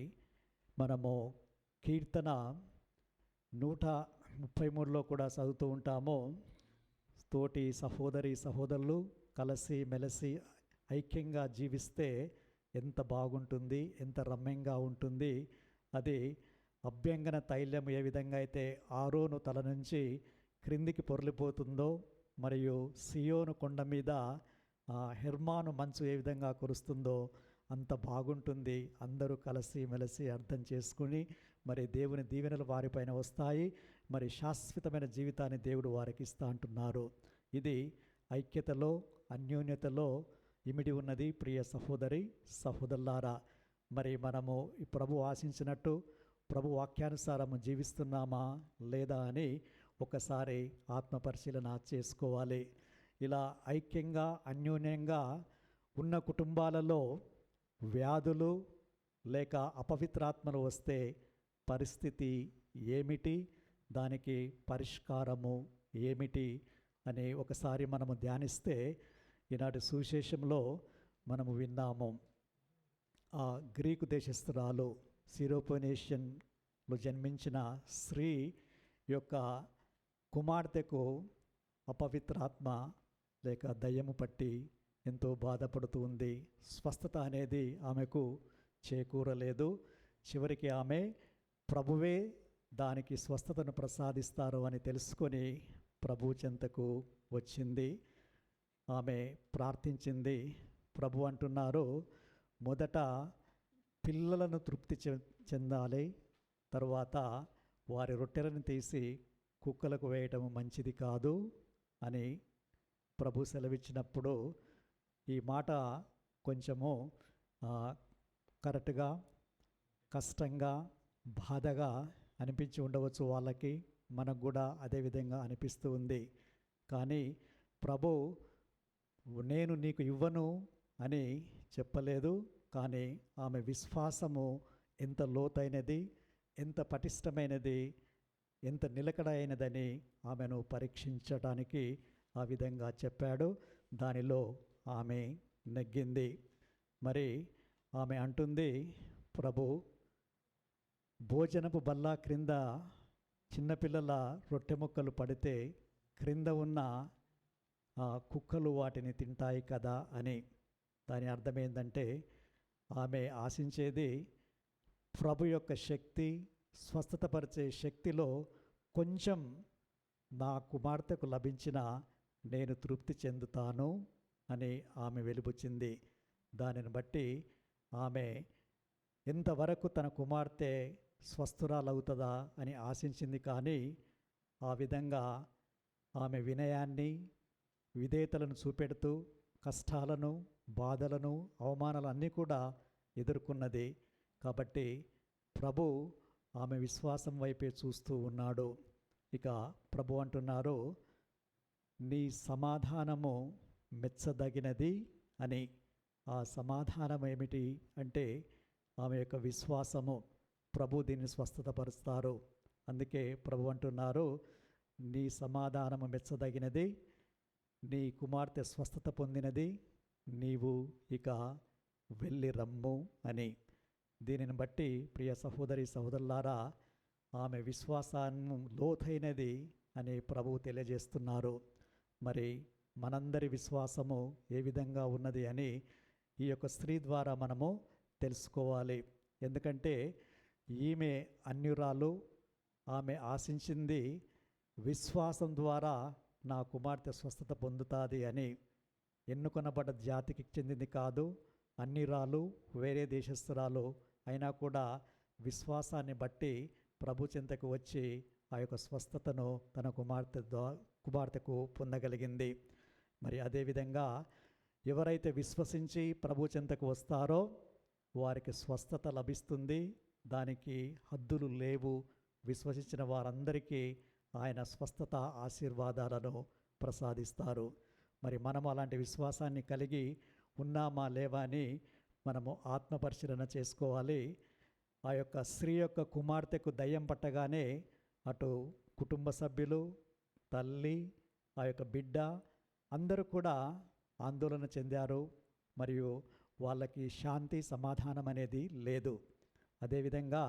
మనము కీర్తన 133లో కూడా చదువుతూ ఉంటాము. తోటి సహోదరి సహోదరులు కలిసి మెలిసి ఐక్యంగా జీవిస్తే ఎంత బాగుంటుంది, ఎంత రమ్యంగా ఉంటుంది. అది అభ్యంగన తైలం ఏ విధంగా అయితే ఆరోను తల నుంచి క్రిందికి పొర్లిపోతుందో, మరియు సియోను కొండ మీద హెర్మాను మంచు ఏ విధంగా కురుస్తుందో అంత బాగుంటుంది. అందరూ కలిసి మెలిసి అర్థం చేసుకుని మరి దేవుని దీవెనలు వారిపైన వస్తాయి. మరి శాశ్వతమైన జీవితాన్ని దేవుడు వారికి ఇస్తా అంటున్నారు. ఇది ఐక్యతలో, అన్యోన్యతలో ఇమిడి ఉన్నది. ప్రియ సహోదరి సహోదరులారా, మరి మనము ఈ ప్రభు ఆశించినట్టు ప్రభు వాక్యానుసారము జీవిస్తున్నామా లేదా అని ఒకసారి ఆత్మపరిశీలన చేసుకోవాలి. ఇలా ఐక్యంగా అన్యోన్యంగా ఉన్న కుటుంబాలలో వ్యాధులు లేక అపవిత్రాత్మలు వస్తే పరిస్థితి ఏమిటి, దానికి పరిష్కారము ఏమిటి అని ఒకసారి మనము ధ్యానిస్తే, ఈనాటి సువిశేషంలో మనము విన్నాము. ఆ గ్రీకు దేశస్థురాలు సిరోపోనేషియన్లో జన్మించిన స్త్రీ యొక్క కుమార్తెకు అపవిత్రాత్మ లేక దయ్యము పట్టి ఎంతో బాధపడుతూ ఉంది. స్వస్థత అనేది ఆమెకు చేకూరలేదు. చివరికి ఆమె ప్రభువే దానికి స్వస్థతను ప్రసాదిస్తారు అని తెలుసుకొని ప్రభు చెంతకు వచ్చింది. ఆమె ప్రార్థించింది. ప్రభు అంటున్నారు, మొదట పిల్లలను తృప్తి చెందాలి, తరువాత వారి రొట్టెలను తీసి కుక్కలకు వేయటం మంచిది కాదు అని ప్రభు సెలవిచ్చినప్పుడు ఈ మాట కొంచెము కరెక్ట్గా, కష్టంగా, బాధగా అనిపించి ఉండవచ్చు వాళ్ళకి. మనకు కూడా అదే విధంగా అనిపిస్తూ ఉంది. కానీ ప్రభు నేను నీకు ఇవ్వను అని చెప్పలేదు. కానీ ఆమె విశ్వాసము ఎంత లోతైనది, ఎంత పటిష్టమైనది, ఎంత నిలకడ అయినదని ఆమెను పరీక్షించడానికి ఆ విధంగా చెప్పాడు. దానిలో ఆమె నెగ్గింది. మరి ఆమె అంటుంది, ప్రభు భోజనపు బల్ల క్రింద చిన్నపిల్లల రొట్టె ముక్కలు పడితే క్రింద ఉన్న కుక్కలు వాటిని తింటాయి కదా అని. దాని అర్థం ఏంటంటే ఆమె ఆశించేది ప్రభు యొక్క శక్తి, స్వస్థతపరిచే శక్తిలో కొంచెం నా కుమార్తెకు లభించిన నేను తృప్తి చెందుతాను అని ఆమె వెలిబుచ్చింది. దానిని బట్టి ఆమె ఎంతవరకు తన కుమార్తె స్వస్థురాలవుతుందా అని ఆశించింది. కానీ ఆ విధంగా ఆమె వినయాన్ని, విధేయతలను చూపెడుతూ కష్టాలను, బాధలను, అవమానాలు అన్నీ కూడా ఎదుర్కొన్నది. కాబట్టి ప్రభు ఆమె విశ్వాసం వైపే చూస్తూ ఉన్నాడు. ఇక ప్రభు అంటున్నారు, నీ సమాధానము మెచ్చదగినది అని. ఆ సమాధానం ఏమిటి అంటే ఆమె యొక్క విశ్వాసము. ప్రభు దీన్ని స్వస్థతపరుస్తారు. అందుకే ప్రభు అంటున్నారు, నీ సమాధానము మెచ్చదగినది, నీ కుమార్తె స్వస్థత పొందినది, నీవు ఇక వెళ్ళి రమ్ము అని. దీనిని బట్టి ప్రియ సహోదరి సహోదరులారా, ఆమె విశ్వాసాన్ని లోతైనది అని ప్రభువు తెలియజేస్తున్నారు. మరి మనందరి విశ్వాసము ఏ విధంగా ఉన్నది అని ఈ యొక్క స్త్రీ ద్వారా మనము తెలుసుకోవాలి. ఎందుకంటే ఈమె అన్యురాలు. ఆమె ఆశించింది విశ్వాసం ద్వారా నా కుమార్తె స్వస్థత పొందుతుంది అని. ఎన్నుకొనబడ్డ జాతికి చెందింది కాదు, అన్యురాలు, వేరే దేశస్థురాలు అయినా కూడా విశ్వాసాన్ని బట్టి ప్రభు చెంతకు వచ్చి ఆ యొక్క స్వస్థతను తన కుమార్తెకు పొందగలిగింది. మరి అదేవిధంగా ఎవరైతే విశ్వసించి ప్రభు చెంతకు వస్తారో వారికి స్వస్థత లభిస్తుంది. దానికి హద్దులు లేవు. విశ్వసించిన వారందరికీ ఆయన స్వస్థత ఆశీర్వాదాలను ప్రసాదిస్తారు. మరి మనము అలాంటి విశ్వాసాన్ని కలిగి ఉన్నామా లేవా అని మనము ఆత్మపరిశీలన చేసుకోవాలి. ఆ యొక్క స్త్రీ యొక్క కుమార్తెకు దయ్యం పట్టగానే అటు కుటుంబ సభ్యులు, తల్లి, ఆ యొక్క బిడ్డ అందరూ కూడా ఆందోళన చెందారు. మరియు వాళ్ళకి శాంతి, సమాధానం అనేది లేదు. అదేవిధంగా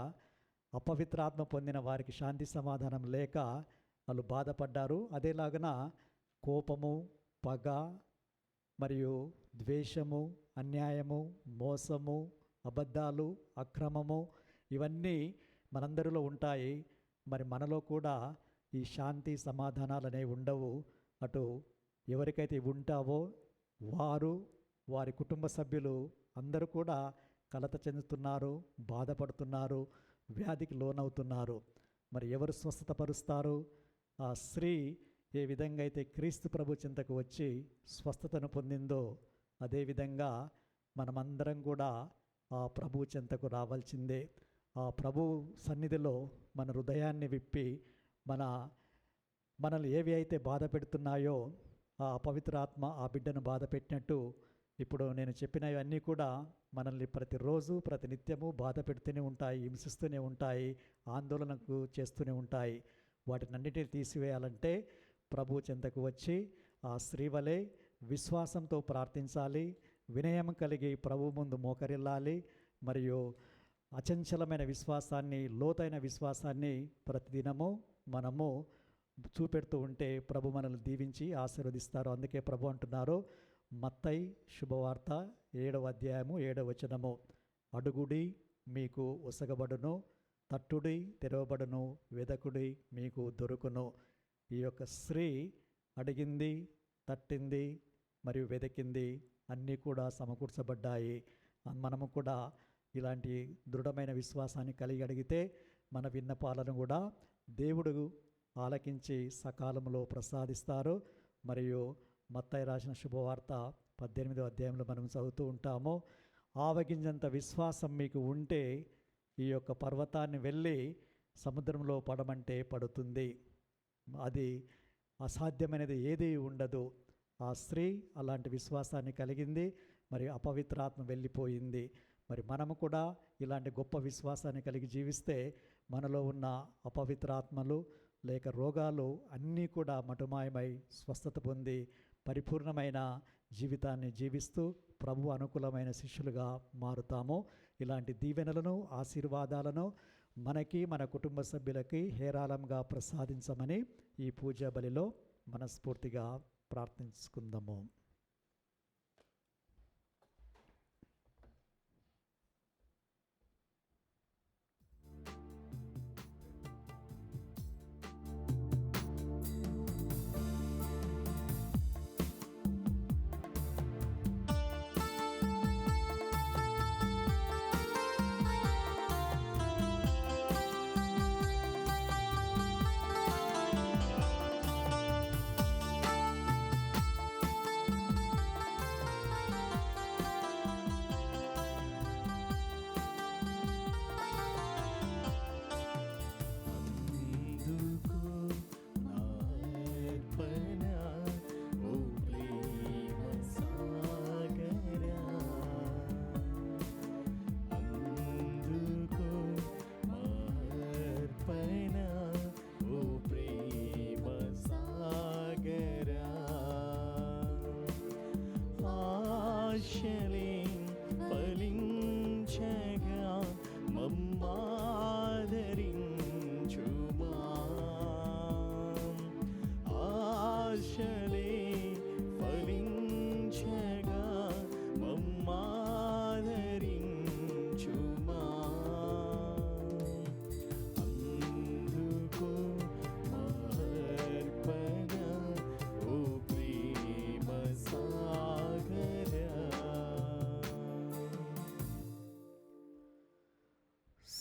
అపవిత్రాత్మ పొందిన వారికి శాంతి సమాధానం లేక వాళ్ళు బాధపడ్డారు. అదేలాగన కోపము, పగ మరియు ద్వేషము, అన్యాయము, మోసము, అబద్ధాలు, అక్రమము ఇవన్నీ మనందరిలో ఉంటాయి. మరి మనలో కూడా ఈ శాంతి సమాధానాలు అనేవి ఉండవు. అటు ఎవరికైతే ఉంటావో వారు, వారి కుటుంబ సభ్యులు అందరూ కూడా కలత చెందుతున్నారు, బాధపడుతున్నారు, వ్యాధికి లోనవుతున్నారు. మరి ఎవరు స్వస్థతపరుస్తారు? ఆ స్త్రీ ఏ విధంగా అయితే క్రీస్తు ప్రభు చెంతకు వచ్చి స్వస్థతను పొందిందో అదేవిధంగా మనమందరం కూడా ఆ ప్రభు చెంతకు రావాల్సిందే. ఆ ప్రభు సన్నిధిలో మన హృదయాన్ని విప్పి మనల్ని ఏవి అయితే బాధ పెడుతున్నాయో ఆ అపవిత్రాత్మ ఆ బిడ్డను బాధ పెట్టినట్టు ఇప్పుడు నేను చెప్పినవన్నీ కూడా మనల్ని ప్రతిరోజు ప్రతినిత్యము బాధ పెడుతూనే ఉంటాయి, హింసిస్తూనే ఉంటాయి, ఆందోళనకు చేస్తూనే ఉంటాయి. వాటినన్నిటిని తీసివేయాలంటే ప్రభు చెంతకు వచ్చి ఆ స్త్రీ వలె విశ్వాసంతో ప్రార్థించాలి, వినయం కలిగి ప్రభు ముందు మోకరిల్లాలి. మరియు అచంచలమైన విశ్వాసాన్ని, లోతైన విశ్వాసాన్ని ప్రతిదినము మనము చూపెడుతూ ఉంటే ప్రభు మనల్ని దీవించి ఆశీర్వదిస్తారు. అందుకే ప్రభు అంటున్నారు, మత్తయి శుభవార్త 7వ అధ్యాయము 7వ వచనము, అడుగుడి మీకు ఒసగబడును, తట్టుడి తెరవబడును, వెదకుడి మీకు దొరుకును. ఈ యొక్క స్త్రీ అడిగింది, తట్టింది మరియు వెతికింది, అన్నీ కూడా సమకూర్చబడ్డాయి. మనము కూడా ఇలాంటి దృఢమైన విశ్వాసాన్ని కలిగి అడిగితే మన విన్నపాలను కూడా దేవుడు ఆలకించి సకాలంలో ప్రసాదిస్తారు. మరియు మత్తయి రాసిన శుభవార్త 18వ అధ్యాయంలో మనం చదువుతూ ఉంటాము, ఆవగింజంత విశ్వాసం మీకు ఉంటే ఈ యొక్క పర్వతాన్ని వెళ్ళి సముద్రంలో పడమంటే పడుతుంది, అది అసాధ్యమైనది ఏదీ ఉండదు. ఆ స్త్రీ అలాంటి విశ్వాసాన్ని కలిగింది, మరి అపవిత్రాత్మ వెళ్ళిపోయింది. మరి మనము కూడా ఇలాంటి గొప్ప విశ్వాసాన్ని కలిగి జీవిస్తే మనలో ఉన్న అపవిత్రాత్మలు లేక రోగాలు అన్నీ కూడా మటుమాయమై స్వస్థత పొంది పరిపూర్ణమైన జీవితాన్ని జీవిస్తూ ప్రభు అనుకూలమైన శిష్యులుగా మారుతాము. ఇలాంటి దీవెనలను, ఆశీర్వాదాలను మనకి, మన కుటుంబ సభ్యులకి హేరాళంగా ప్రసాదించమని ఈ పూజా బలిలో మనస్ఫూర్తిగా ప్రార్థించుకుందాము.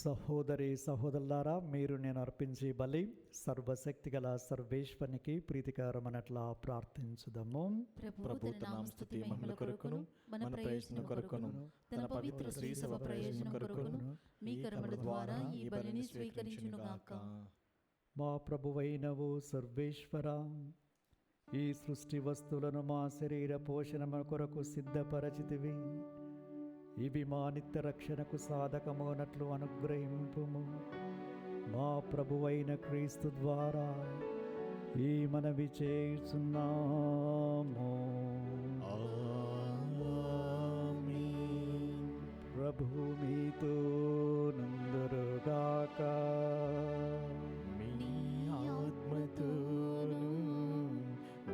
సహోదరి సహోదరులారా, మీరు నేను అర్పించే బలి సర్వశక్తి గల సర్వేశ్వరునికి ప్రీతికరమనట్లా ప్రార్థించుదాము. ప్రభు తన నామస్తుతి మహిమల కొరకును మన ప్రయోజనం కొరకును తన పవిత్ర శ్రీ సభ ప్రయోజనం కొరకును మీ కర్మల ద్వారా ఈ బలిని స్వీకరించునుగాక. మా ప్రభువైనవు సర్వేశ్వర, ఈ సృష్టి వస్తువులను మా శరీర పోషణ కొరకు సిద్ధపరచితివి. ఇవి మా నిత్య రక్షణకు సాధకమోనట్లు అనుగ్రహింపుము. మా ప్రభువైన క్రీస్తు ద్వారా ఈ మనవి చేయుచున్నాము. ప్రభు మీతో నందురుగాక. మీ ఆత్మతోను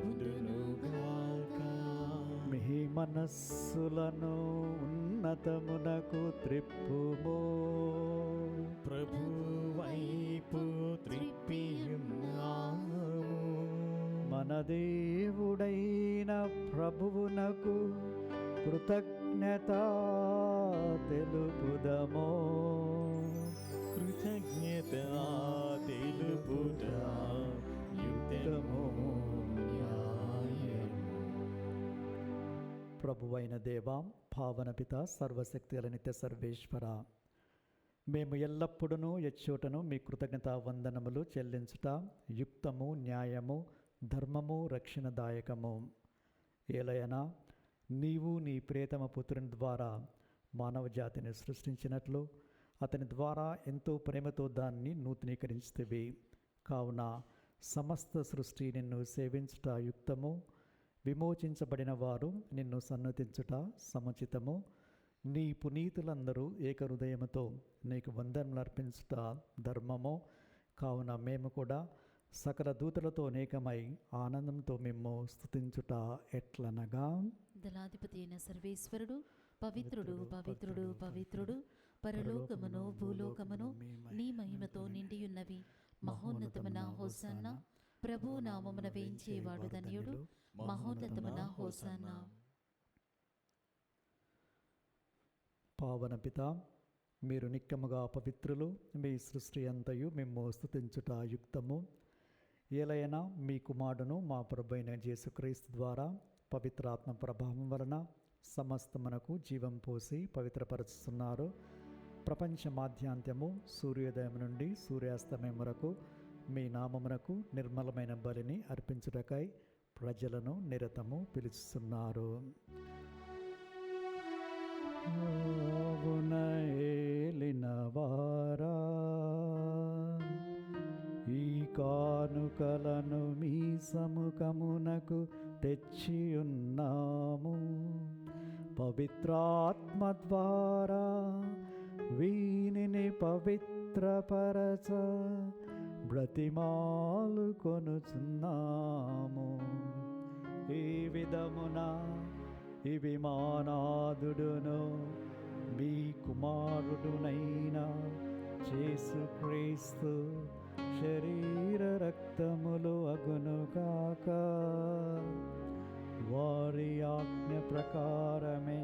ఉండునుగాక. మీ మనస్సులను ఉన్నతమునకు త్రిప్పుము. ప్రభు వైపు త్రిప్పియున్నాము. మన దేవుడైన ప్రభువునకు కృతజ్ఞత తెలుపుదము. కృతజ్ఞత తెలుపుట యుక్తము న్యాయము. ప్రభువైన దేవా, పావన పిత, సర్వశక్తి గల నిత్య సర్వేశ్వర, మేము ఎల్లప్పుడూ ఎచ్చోటను మీ కృతజ్ఞత వందనములు చెల్లించుట యుక్తము, న్యాయము, ధర్మము, రక్షణదాయకము. ఏలయనా నీవు నీ ప్రియతమ పుత్రుని ద్వారా మానవ జాతిని సృష్టించినట్లు అతని ద్వారా ఎంతో ప్రేమతో దాన్ని నూతనీకరించితివి. కావున సమస్త సృష్టి నిన్ను సేవించుట యుక్తము, విమోచించబడిన వారు నిన్ను సన్నతించుట సముచితము. నీ పునీతులందరూ ఏకహృదయముతో నీకు వందనములు అర్పించుట ధర్మము. కావున మేము కూడా సకల దూతలతో అనేకమై ఆనందంతో మేము స్తుతించుట ఎట్లనగా, దళాధిపతి అయిన సర్వేశ్వరుడు పవిత్రుడు పవిత్రుడు పవిత్రుడు, పరలోకమును భూలోకమును నీ మహిమతో నిండియున్నవి. మహోన్నతమైన హోసన్న, ప్రభు నామమున వేయించేవాడు ధన్యుడు. మహోన్నతమున హోసన్నా. పావన పిత, మీరు నిత్యముగా పవిత్రులు, మీ సృష్టి అంతయు మేము స్తుతించుట యుక్తము. ఏలైనా మీ కుమారుడును మా ప్రభువైన యేసుక్రీస్తు ద్వారా పవిత్రాత్మ ప్రభావం వలన సమస్తమునకు జీవం పోసి పవిత్రపరుస్తున్నారు. ప్రపంచ మాధ్యాంత్యము సూర్యోదయం నుండి సూర్యాస్తమయం వరకు మీ నామమునకు నిర్మలమైన బలిని అర్పించుటకై ప్రజలను నిరతము పిలుస్తున్నారు. ఏలినవారా, ఈ కానుకలను మీ సముఖమునకు తెచ్చియున్నాము. పవిత్రాత్మ ద్వారా వీనిని పవిత్రపరచ బ్రతిమాలు కొనుచున్నాము. ఈ విధమున ఇవి మానాదుడును మీ కుమారుడునైన యేసుక్రీస్తు శరీర రక్తములు అగునుగాక. వారి ఆజ్ఞ ప్రకారమే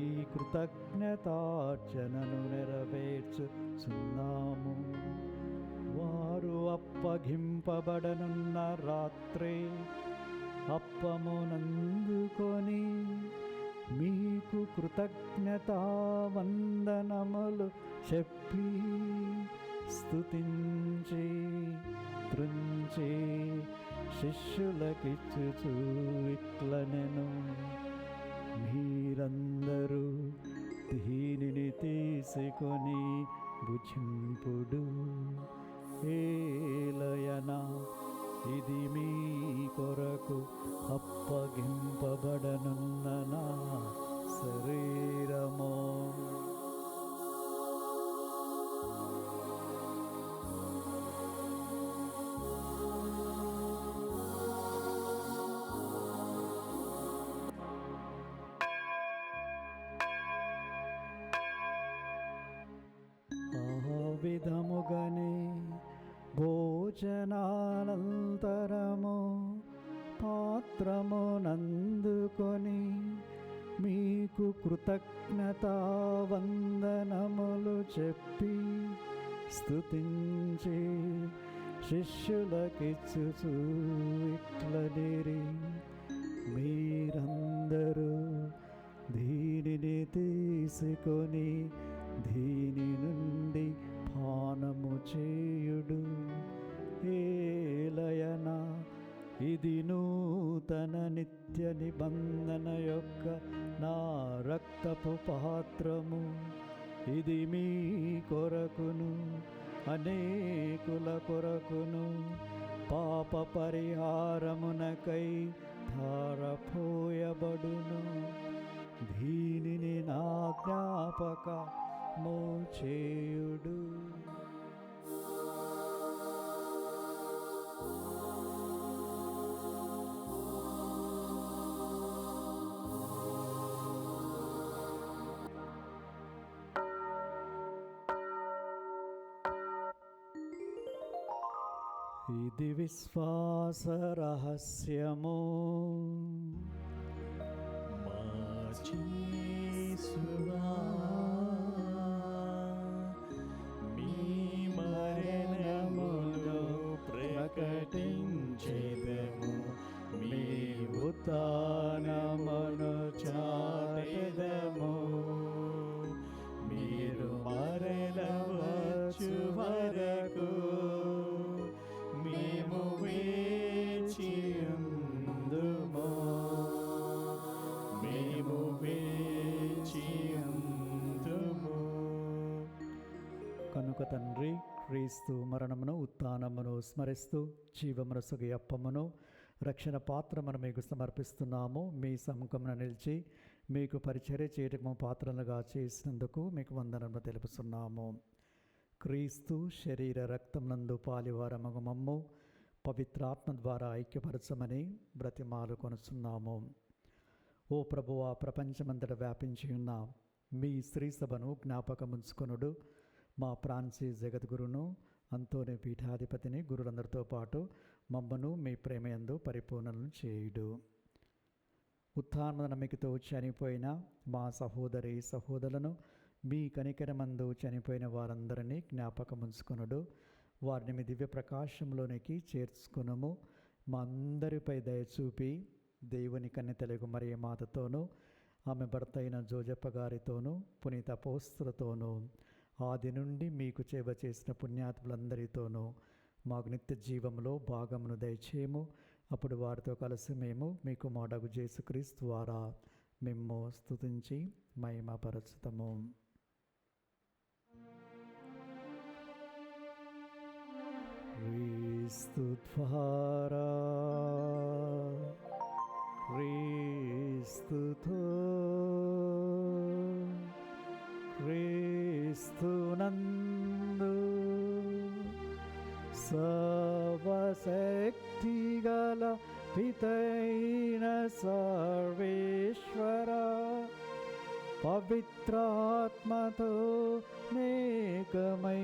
ఈ కృతజ్ఞతార్చనను నెరవేర్చుచున్నాము. వారు అప్పగింపబడనున్న రాత్రి అప్పమునందుకొని మీకు కృతజ్ఞతా వందనములు చెప్పి స్తుతించి త్రుంచి శిష్యులకిచ్చుచు ఇట్లనెను, మీరందరూ దీనిని తీసుకొని భుజింపుడు. ఏలయనా ఇది మీ కొరకు అప్పగింపబడనున్న నా శరీరము. ఆ విధముగానే భోజనానంతరము పాత్రమునందుకొని మీకు కృతజ్ఞతా వందనములు చెప్పి స్తుతించి శిష్యులకిచ్చుచు ఇట్లనిరి, మీరందరూ దీనిని తీసుకొని దీని నుండి పానము చేయుడు. ఏలయనా ఇది నూతన నిత్య నిబంధన యొక్క నా రక్తపు పాత్రము. ఇది మీ కొరకును అనేకుల కొరకును పాప పరిహారమునకై ధారపోయబడును. దీనిని నా జ్ఞాపకము చేయుడు. ఇది విశ్వాస రహస్యము. మీ మరణమును ప్రకటించెదము, మీ ఉత్థానమును చాటెదము. మీరు మరలవచ్చు వరకు మేము వేచియుందుము, మేము వేచియుందుము. కనుక తండ్రి, క్రీస్తు మరణమును ఉత్థానమును స్మరిస్తూ జీవమునసగు అప్పమును రక్షణ పాత్రమును మీకు సమర్పిస్తున్నాము. మీ సముఖమున నిలిచి మీకు పరిచర్య చేయటము పాత్రలుగా చేసినందుకు మీకు వందనములు తెలుపుతున్నాము. క్రీస్తు శరీర రక్తమునందు పాలివారమగు మమ్ము పవిత్రాత్మ ద్వారా ఐక్యపరచమని బ్రతిమాలు కొనుచున్నాము. ఓ ప్రభువా, ప్రపంచమంతటా వ్యాపించి ఉన్న మీ స్త్రీ సభను జ్ఞాపకముంచుకొనుడు. మా ఫ్రాన్సిస్ జగద్గురును, అంతోని పీఠాధిపతిని, గురులందరితో పాటు మమ్మను మీ ప్రేమయందు పరిపూర్ణలను చేయుడు. ఉత్థాన నమ్మికతో చనిపోయిన మా సహోదరి సహోదరులను మీ కనికరమందు చనిపోయిన వారందరినీ జ్ఞాపకముంచుకొనుడు. వారిని మీ దివ్య ప్రకాశంలోనికి చేర్చుకునము. మా అందరిపై దయచూపి దేవుని కన్యతెలుగు మరియ మాతతోనూ ఆమె భర్త అయిన జోజప్ప గారితోనూ పునీత అపోస్తలులతోనూ ఆది నుండి మీకు సేవ చేసిన పుణ్యాత్ములందరితోనూ మాకు నిత్య జీవంలో భాగమును దయచేయము. అప్పుడు వారితో కలిసి మేము మీ కుమారుడగు యేసుక్రీస్తు ద్వారా మిమ్ము స్తుతించి మహిమపరచుతాము. క్రీస్తు ద్వారా క్రీస్తుతో క్రీస్తునందు సర్వశక్తిగల పితైన సర్వేశ్వర పవిత్రాత్మతో నేకమయుండు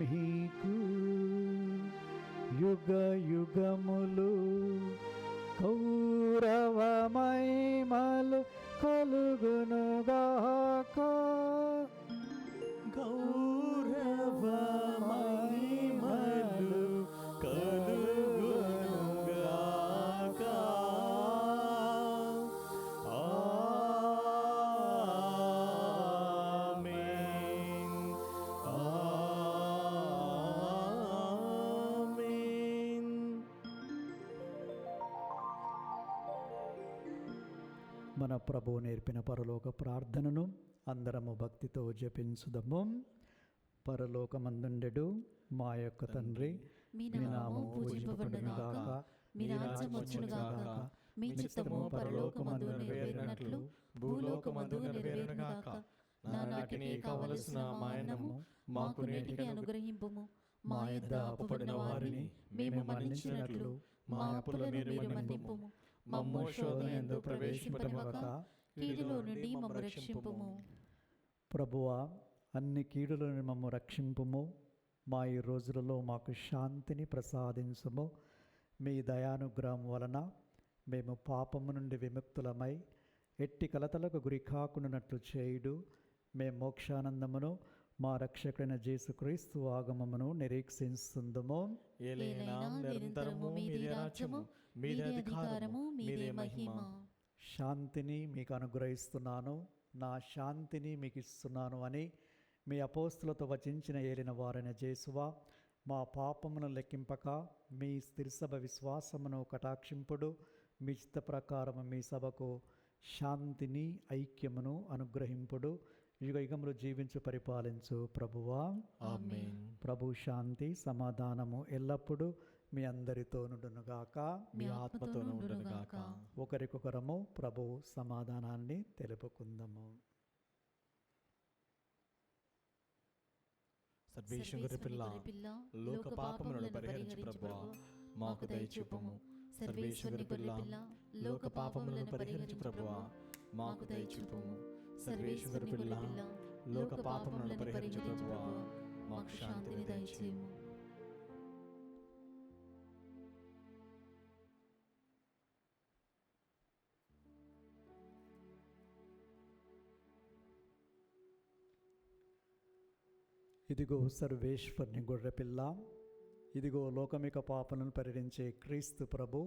మీకు యుగ యుగములు కౌరవ మహిమలు కలుగునుగాక. గౌరవ మహిమలు కలుగునుగాక. ఆమేన్. ఆమేన్. మన ప్రభువు నేర్పిన పరలోక ప్రార్థనను అందరము భక్తితో జపించుదము. పరలోకమందుండెడు మా యొక్క తండ్రి, మీ మీ నామము నామము పూజింపబడునుగాక, మీ రాజ్యం వచ్చునుగాక, మీ చిత్తము పరలోకమందు నెరవేరినట్లు భూలోకమందు నెరవేరునుగాక. నానాటికి కావలసిన మా అన్నము మాకు నేటికి అనుగ్రహింపుము. మా యొద్ద అప్పుపడిన వారిని మేము మన్నించినట్లు మా అప్పులను మీరు మన్నింపుము. మమ్ము శోధనయందు ప్రవేశింపనివ్వక కీడులో నుండి మమ్ము రక్షింపుము. ప్రభువా, అన్ని కీడుల నుండి మమ్ము రక్షింపుము. మా ఈ రోజులలో మాకు శాంతిని ప్రసాదించుము. మీ దయానుగ్రహం వలన మేము పాపము నుండి విముక్తులమై ఎట్టి కలతలకు గురి కాకుండానట్లు చేయుడు. మేము మోక్షానందమును మా రక్షకుడైన యేసుక్రీస్తు ఆగమమును నిరీక్షిస్తుందుము. ఏలైనా నిరంతరము మీదే రాజ్యము, మీదే అధికారము, మీదే మహిమ. శాంతిని మీకు అనుగ్రహిస్తున్నాను, నా శాంతిని మీకు ఇస్తున్నాను అని మీ అపోస్తులతో వచించిన ఏలిన వారైన యేసువా, మా పాపమును లెక్కింపక మీ స్థిరసభ విశ్వాసమును కటాక్షింపుడు. మీ చిత్త ప్రకారము మీ సభకు శాంతిని ఐక్యమును అనుగ్రహింపుడు. యుగ యుగములు జీవించు పరిపాలించు ప్రభువా. ఆమేన్. ప్రభు శాంతి సమాధానము ఎల్లప్పుడూ మీ అందరితో నుండునుగాక. మీ ఆత్మతోనూ ఉండునుగాక. ఒకరికొకరము ప్రభు సమాధానాన్ని తెలుపుకుందాము. సర్వేశ్వరుని పిల్ల, లోక పాపములను పరిహరించు ప్రభువా, మాకు దయచూపుము. సర్వేశ్వరుని పిల్ల, లోక పాపములను పరిహరించు ప్రభువా, మాకు దయచూపుము. సర్వేశ్వరుని పిల్ల, లోక పాపములను పరిహరించు ప్రభువా, మాకు శాంతిని దయచేయము. ఇదిగో సర్వేశ్వరుని గొర్రెపిల్ల, ఇదిగో లోకమిక పాపలను పరిహరించే క్రీస్తు ప్రభు.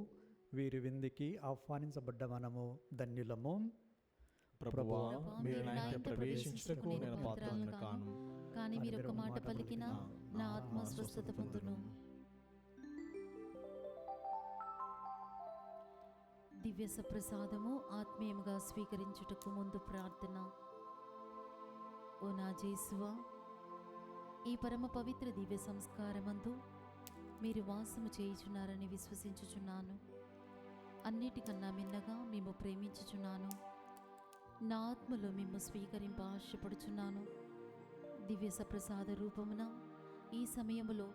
వీరి విందుకి ఆహ్వానించబడ్డ మనము ధన్యులము. ప్రభువా, మీరు నా ఇంట ప్రవేశించుటకు నేను పాత్రను కాను, కానీ మీరు ఒక మాట పలికినా నా ఆత్మ స్వస్థత పొందును. దివ్య సప్రసాదము ఆత్మీయముగా స్వీకరించుటకు ముందు ప్రార్థన. ఓ నా యేసువా, ఈ పరమ పవిత్ర దివ్య సంస్కారమందు మీరు వాసము చేయుచున్నారని విశ్వసించుచున్నాను. అన్నిటికన్నా మిన్నగా మేము ప్రేమించుచున్నాను. నా ఆత్మలో మేము స్వీకరింప ఆశపడుచున్నాను. దివ్య సప్రసాద రూపమున ఈ సమయములో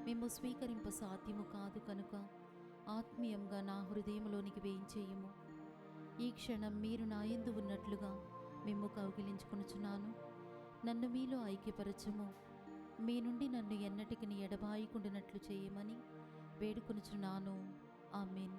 మేము స్వీకరింప సాధ్యము కాదు కనుక ఆత్మీయంగా నా హృదయంలోనికి వేయించేయము. ఈ క్షణం మీరు నా యందు ఉన్నట్లుగా మేము కౌగిలించుకొనుచున్నాను. నన్ను మీలో ఐక్యపరచము. మీ నుండి నన్ను ఎన్నటికి ఎడబాయకుండినట్లు చేయమని వేడుకొనుచున్నాను. ఆమేన్.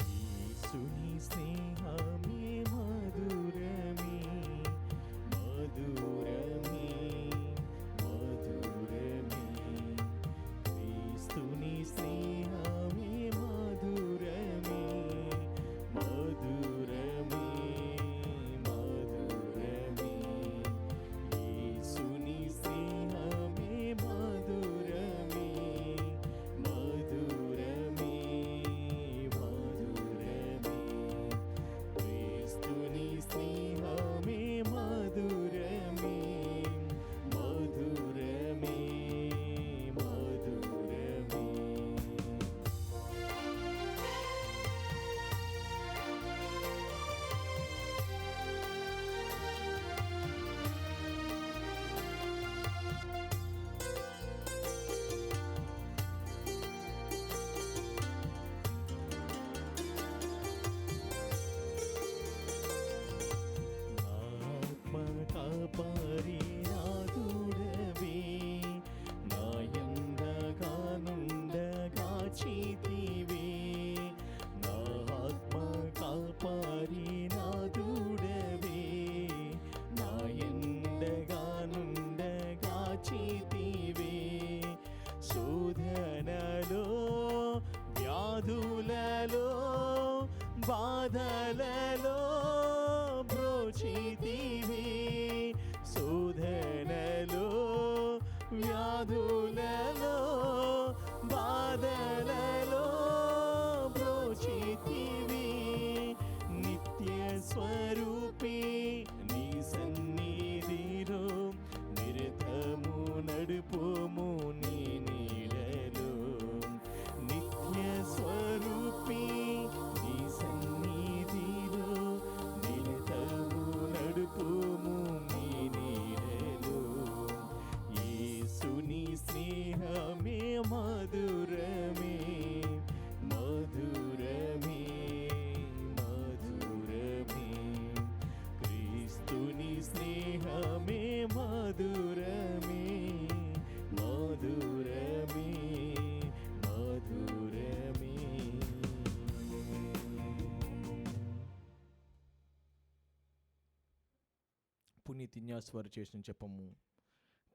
యేసుని స్నేహమే మధురమే, మధురమే, మధురమే. క్రీస్తుని స్నేహమే మధురమే, మధురమే, మధురమే. యేసుని స్నేహమే మధురమే, మధురమే, మధురమే. క్రీస్తుని స్నేహమే మధురమే, మధురమే, మధురమే. ఆత్మ కాపారి నాదుడవే, నాయందగా నుండగా చీతివే. నా ఆత్మ కాపారి నాదుడవే, నాయందగా నుండగా చీతివే. శోధనలో వ్యాధులలో బాధలలో బ్రోచితివి. శోధనలో వ్యాధులలో బాధలలో బ్రోచితివి. నిత్య స్వరూపి నీ సన్నిధిలో నిరతము నడుపుము నీ నీడలో. నిత్య స్వరూపి నీ సన్నిధిలో నిరతము నడుపుము నీ నీడలో. యేసుని స్నేహమే మధురమే, మధురమే, మధురమే. క్రీస్తుని స్నేహమే మధురమే, మధురమే, మధురమే. పునీతిన్యాస్వారు చేసిన చెప్పము.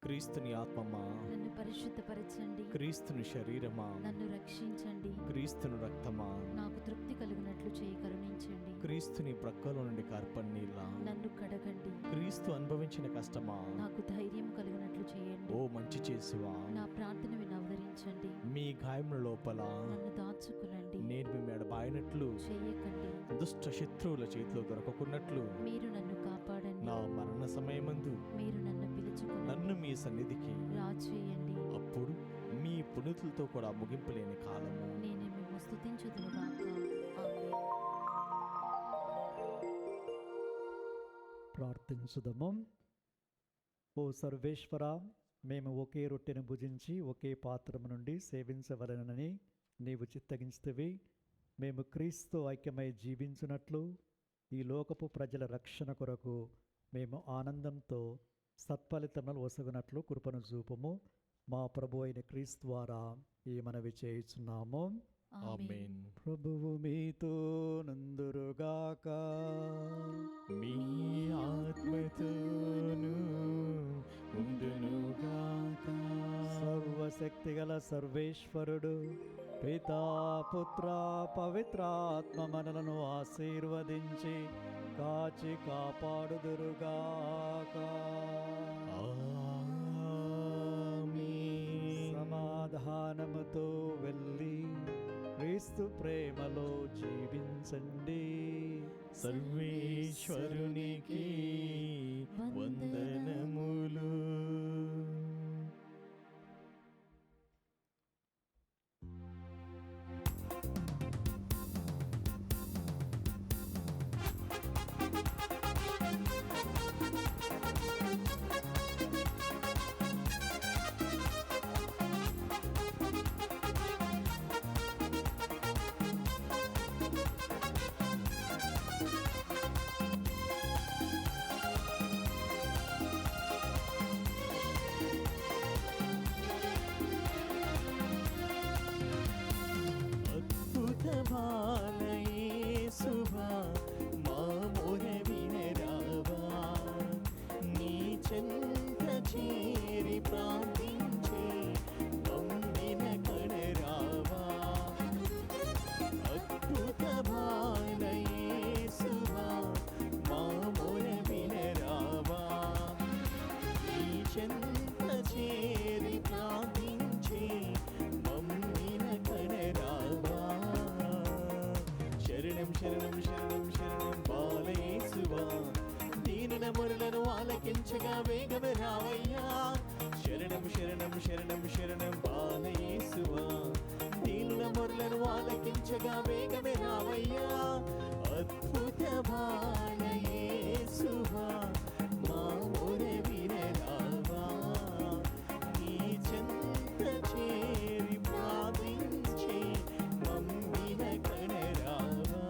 క్రీస్తుని ఆత్మమా, నన్ను పరిశుద్ధపరచండి. క్రీస్తుని శరీరమా, నన్ను రక్షించండి. క్రీస్తుని రక్తమా, నాకు తృప్తి కలుగునట్లు చేయి కరుణించండి. క్రీస్తుని ప్రక్కలో నుండి కార్పన్నీళ్ళ, నన్ను కడగండి. క్రీస్తు అనుభవించిన కష్టమా, నాకు ధైర్యం కలుగునట్లు చేయండి. ఓ మంచి చేసువా, నా ప్రార్థన వినవదరించండి. మీ గాయముల లోపల నన్ను దాచుకునండి. నేను మీ మెడబాయినట్లు, చేయకండి. దుష్ట శత్రువుల చేతిలో దొరకకున్నట్లు మీరు నన్ను కాపాడండి. నా మరణ సమయమందు మీరు నన్ను పిలుచుకుని నన్ను మీ సన్నిధికి, రాచేయండి. అప్పుడు మీ పునీతులతో కూడా ముగింపులేని కాలము నేను మేము స్తుతించుదునుగాక. ఆమేన్. ప్రార్థించుదము. ఓ సర్వేశ్వర, మేము ఒకే రొట్టెను భుజించి ఒకే పాత్రము నుండి సేవించవలనని నీవు చిత్తగించితివి. మేము క్రీస్తు ఐక్యమై జీవించున్నట్లు ఈ లోకపు ప్రజల రక్షణ కొరకు మేము ఆనందంతో సత్ఫలితములు ఒసగునట్లు కృపను చూపుము. మా ప్రభు అయిన క్రీస్తు ద్వారా ఈ మనవి చేయుచున్నాము. ఆమేన్. ప్రభువు మీతో నందురుగాక. మీ ఆత్మతోను ఉండునుగాక. సర్వశక్తిగల సర్వేశ్వరుడు పితా పుత్ర పవిత్రాత్మ మనలను ఆశీర్వదించి కాచి కాపాడుదురుగాక. ఆమేన్. సమాధానముతో వెళ్ళి క్రీస్తు ప్రేమలో జీవించండి. సర్వేశ్వరునికి వందనములు. అద్భుత బాలయేసువా, మా మొర వినరావా, నీ చెంత చేరి ప్రార్థించే మమ్మిన కడరావా. అద్భుత బాలయేసువా, మా మొర వినరావా, నీ చెంత చేరి ప్రార్థించే మమ్మిన కడరావా. శరణం శరణం శరణం శరణం బాలయేసువా, దీనుల మొరలను ఆలకించగా వేగమే రావయ్యా. శరణం శరణం శరణం శరణం బాలయేసువా, దీనుల మొరలను ఆలకించగా వేగమే రావయ్యా. అద్భుత బాలయేసువా, మా మొర వినరావా, నీ చెంత చేరి ప్రార్థించే మమ్మిన కడరావా.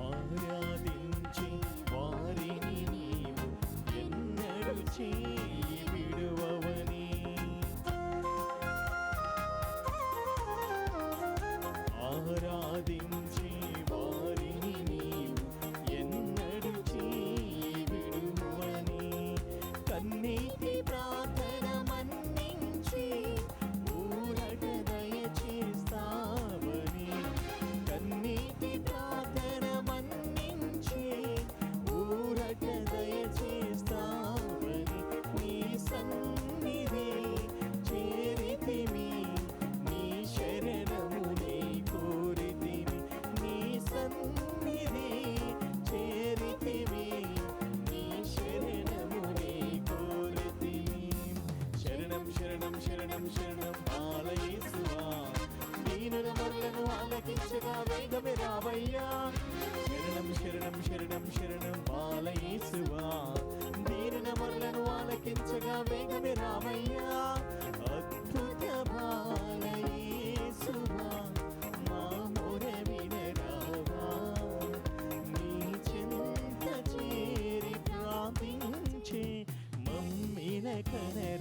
ఆరాధించి వారిని నీవు ఎన్నడూ చేయి విడువవని. ఆరాధించి వారిని నీవు ఎన్నడూ చేయి విడువని. కన్నీటి ప్రార్థన మన్నించి ఊరట దయచేస్తావని. కన్నీటి ప్రార్థన మన్నించి ఊరట దయచేస్తావని. నీ సన్నిధి చేరితిమి, నీ శరణమునే కోరితిమి. నీ సన్నిధి చేరితిమి, నీ శరణమునే కోరితిమి. శరణం శరణం శరణం శరణం బాలయేసువా, దీనుల మొరలను ఆలకించగా వేగమే రావయ్యా. శరణం శరణం శరణం శరణం బాలయేసువా, దీనుల మొరలను ఆలకించగా వేగమే రావయ్యా. అద్భుత బాలయేసువా, మా మొర వినరావా, నీ చెంత చేరి ప్రార్థించే మమ్మిన కడరావా.